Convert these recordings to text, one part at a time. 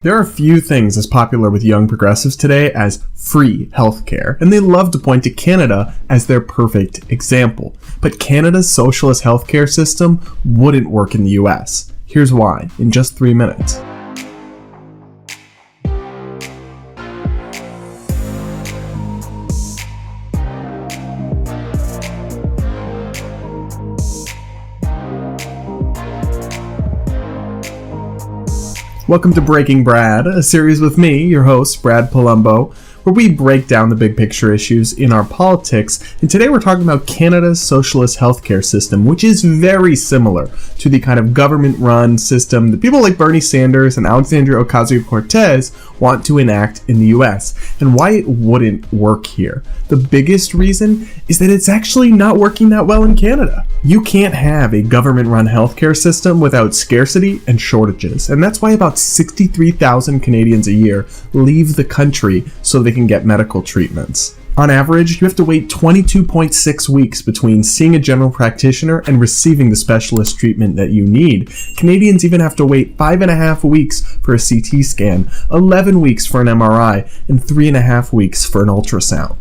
There are few things as popular with young progressives today as free healthcare, and they love to point to Canada as their perfect example. But Canada's socialist healthcare system wouldn't work in the US. Here's why, in just 3 minutes. Welcome to Breaking Brad, a series with me, your host, Brad Polumbo, where we break down the big picture issues in our politics. And today we're talking about Canada's socialist healthcare system, which is very similar to the kind of government-run system that people like Bernie Sanders and Alexandria Ocasio-Cortez want to enact in the US, and why it wouldn't work here. The biggest reason is that it's actually not working that well in Canada. You can't have a government-run healthcare system without scarcity and shortages, and that's why about 63,000 Canadians a year leave the country so they can get medical treatments. On average, you have to wait 22.6 weeks between seeing a general practitioner and receiving the specialist treatment that you need. Canadians even have to wait 5.5 weeks for a CT scan, 11 weeks for an MRI, and 3.5 weeks for an ultrasound.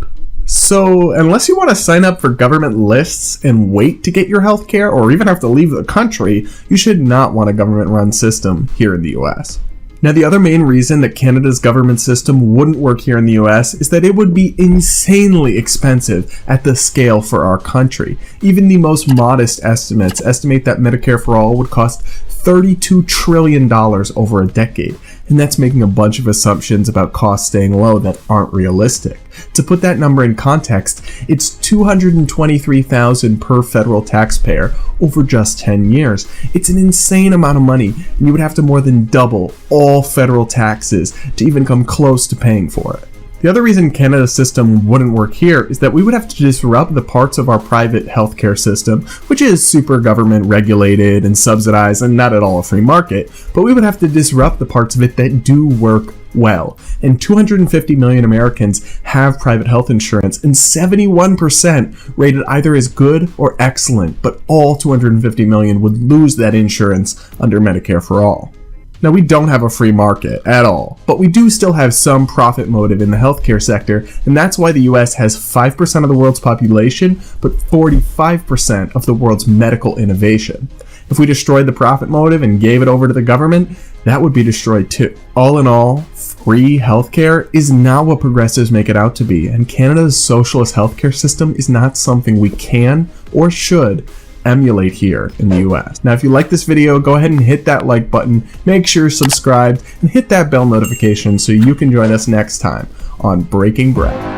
So, unless you want to sign up for government lists and wait to get your health care, or even have to leave the country, you should not want a government-run system here in the US. Now, the other main reason that Canada's government system wouldn't work here in the US is that it would be insanely expensive at the scale for our country. Even the most modest estimates estimate that Medicare for All would cost $32 trillion over a decade, and that's making a bunch of assumptions about costs staying low that aren't realistic. To put that number in context, it's $223,000 per federal taxpayer over just 10 years. It's an insane amount of money, and you would have to more than double all federal taxes to even come close to paying for it. The other reason Canada's system wouldn't work here is that we would have to disrupt the parts of our private healthcare system, which is super government regulated and subsidized and not at all a free market, but we would have to disrupt the parts of it that do work well. And 250 million Americans have private health insurance, and 71% rated either as good or excellent, but all 250 million would lose that insurance under Medicare for All. Now, we don't have a free market at all, but we do still have some profit motive in the healthcare sector, and that's why the US has 5% of the world's population, but 45% of the world's medical innovation. If we destroyed the profit motive and gave it over to the government, that would be destroyed too. All in all, free healthcare is not what progressives make it out to be, and Canada's socialist healthcare system is not something we can or should emulate here in the US. Now, if you like this video, go ahead and hit that like button, make sure you're subscribed, and hit that bell notification so you can join us next time on Breaking Bread.